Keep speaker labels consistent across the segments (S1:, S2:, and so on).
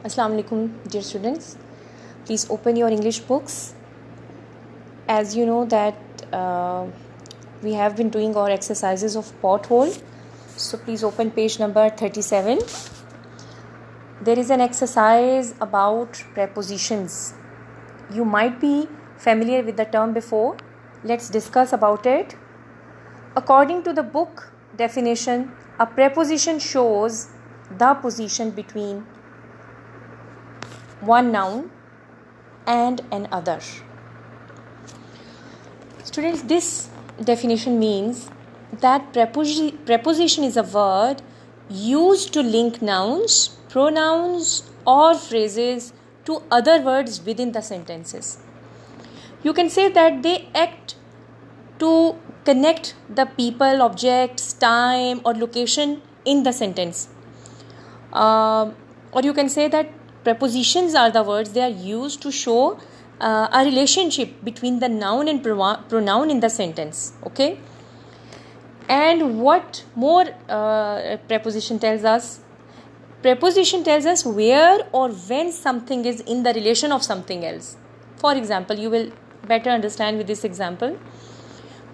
S1: Assalamu alaikum, dear students. Please open your English books. As you know that we have been doing our exercises of pothole. So please open page number 37. There is an exercise about prepositions. You might be familiar with the term before. Let's discuss about it. According to the book definition, a preposition shows the position between one noun and an other. Students, this definition means that preposition is a word used to link nouns, pronouns or phrases to other words within the sentences. You can say that they act to connect the people, objects, time or location in the sentence. Or you can say that prepositions are the words they are used to show a relationship between the noun and pronoun in the sentence. Okay. And what more preposition tells us? Preposition tells us where or when something is in the relation of something else. For example, you will better understand with this example.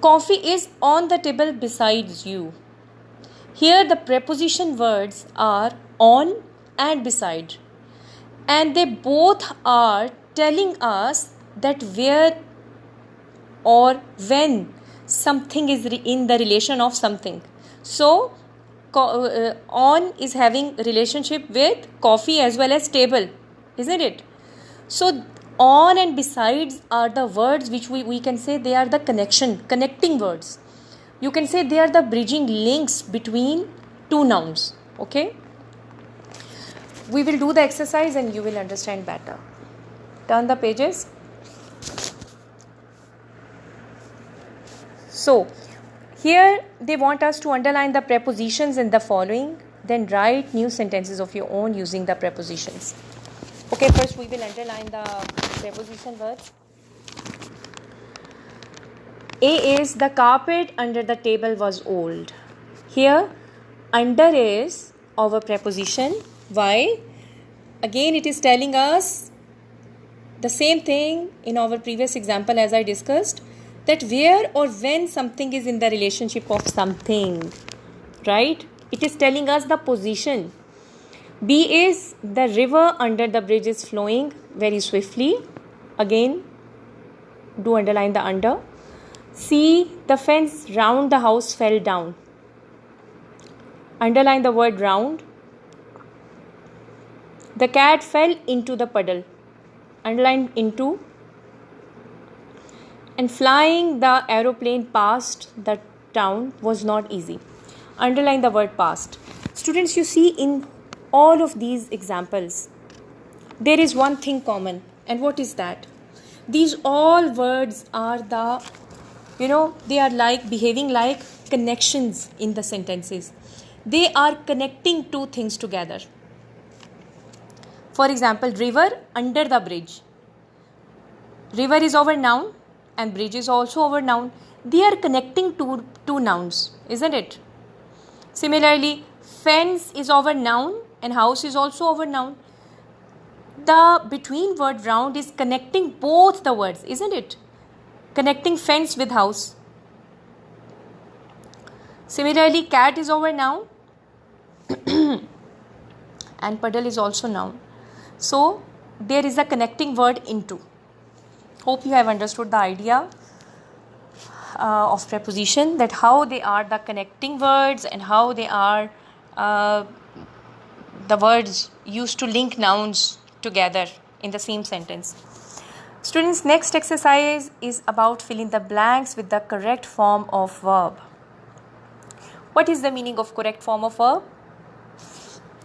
S1: Coffee is on the table besides you. Here the preposition words are on and beside. And they both are telling us that where or when something is in the relation of something. So on is having relationship with coffee as well as table, isn't it? So on and besides are the words which we can say they are the connecting words. You can say they are the bridging links between two nouns. Okay. We will do the exercise and you will understand better. Turn the pages. So, here they want us to underline the prepositions in the following, then write new sentences of your own using the prepositions. Okay, first we will underline the preposition words. A is the carpet under the table was old. Here, under is our preposition. Why? Again, it is telling us the same thing in our previous example as I discussed, that where or when something is in the relationship of something, right? It is telling us the position. B is the river under the bridge is flowing very swiftly. Again, do underline the under. C, the fence round the house fell down. Underline the word round. The cat fell into the puddle. Underline into. And flying the aeroplane past the town was not easy. Underline the word past. Students, you see in all of these examples, there is one thing common. And what is that? These all words are they are like behaving like connections in the sentences. They are connecting two things together. For example, river under the bridge. River is our noun and bridge is also our noun. They are connecting two nouns, isn't it? Similarly, fence is our noun and house is also our noun. The between word round is connecting both the words, isn't it? Connecting fence with house. Similarly, cat is our noun and puddle is also noun. So, there is a connecting word into. Hope you have understood the idea of preposition, that how they are the connecting words and how they are the words used to link nouns together in the same sentence. Students, next exercise is about filling the blanks with the correct form of verb. What is the meaning of correct form of verb?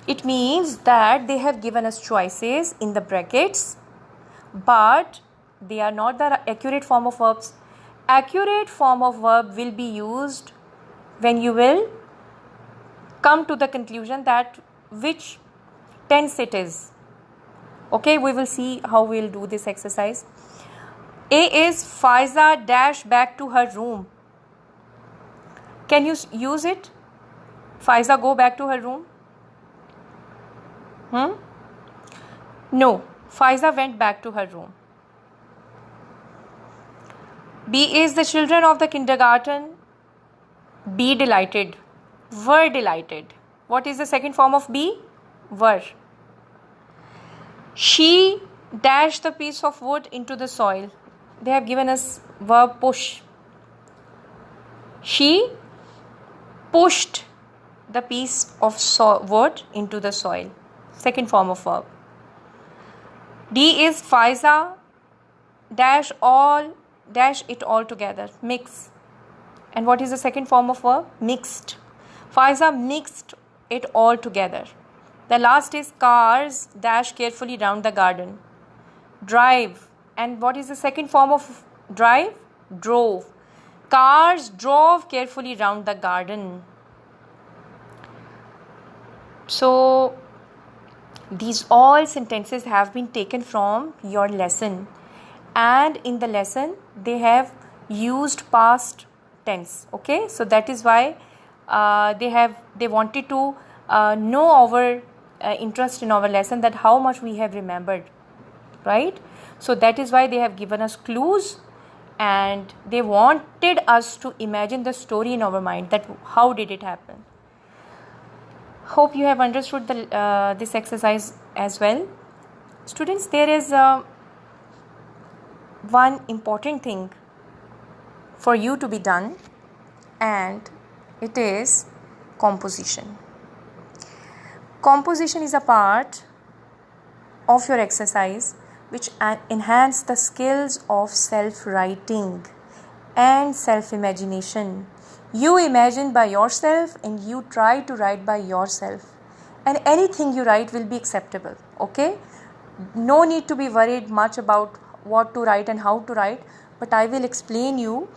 S1: It means that they have given us choices in the brackets, but they are not the accurate form of verbs. Accurate form of verb will be used when you will come to the conclusion that which tense it is. Okay, we will see how we will do this exercise. A is Faiza dash back to her room. Can you use it? Faiza go back to her room. No, Faiza went back to her room. B is the children of the kindergarten. Be delighted. Were delighted. What is the second form of be? Were. She dashed the piece of wood into the soil. They have given us verb push. She pushed the piece of wood into the soil. Second form of verb. D is Faiza dash it all together. Mix. And what is the second form of verb? Mixed. Faiza mixed it all together. The last is cars dash carefully round the garden. Drive. And what is the second form of drive? Drove. Cars drove carefully round the garden. So these all sentences have been taken from your lesson, and in the lesson they have used past tense. Okay, so that is why they wanted to know our interest in our lesson, that how much we have remembered, right? So that is why they have given us clues, and they wanted us to imagine the story in our mind, that how did it happen. Hope you have understood this exercise as well. Students, there is one important thing for you to be done, and it is composition. Composition is a part of your exercise which enhance the skills of self-writing and self-imagination. You imagine by yourself and you try to write by yourself, and anything you write will be acceptable. Okay, no need to be worried much about what to write and how to write, but I will explain you.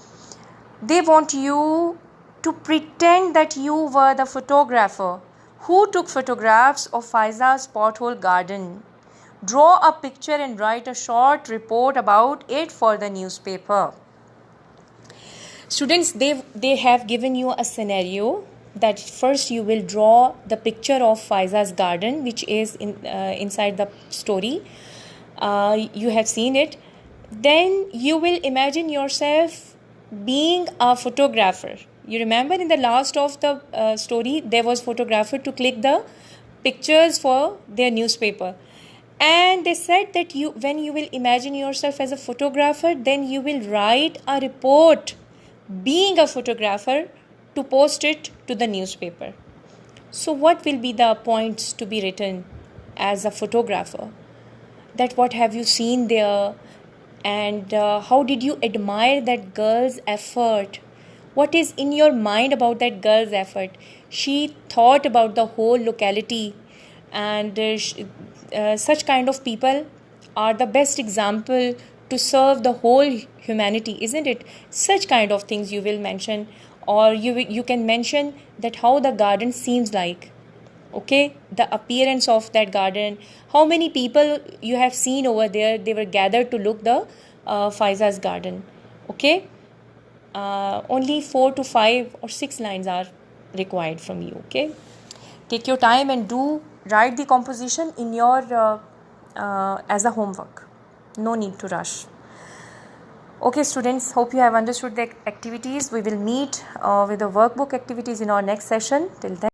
S1: They want you to pretend that you were the photographer who took photographs of Faiza's pothole garden. Draw a picture and write a short report about it for the newspaper. Students, they have given you a scenario that first you will draw the picture of Faiza's garden, which is inside the story. You have seen it. Then you will imagine yourself being a photographer. You remember in the last of the story, there was photographer to click the pictures for their newspaper. And they said that when you will imagine yourself as a photographer, then you will write a report being a photographer to post it to the newspaper. So what will be the points to be written as a photographer? That what have you seen there, and how did you admire that girl's effort? What is in your mind about that girl's effort? She thought about the whole locality, and such kind of people are the best example to serve the whole humanity, isn't it? Such kind of things you will mention, or you can mention that how the garden seems like. Okay, the appearance of that garden, how many people you have seen over there, they were gathered to look the Faiza's garden. Okay, only 4 to 5 or 6 lines are required from you. Okay, take your time and write the composition in your as a homework. No need to rush. Okay, students, hope you have understood the activities. We will meet with the workbook activities in our next session. Till then.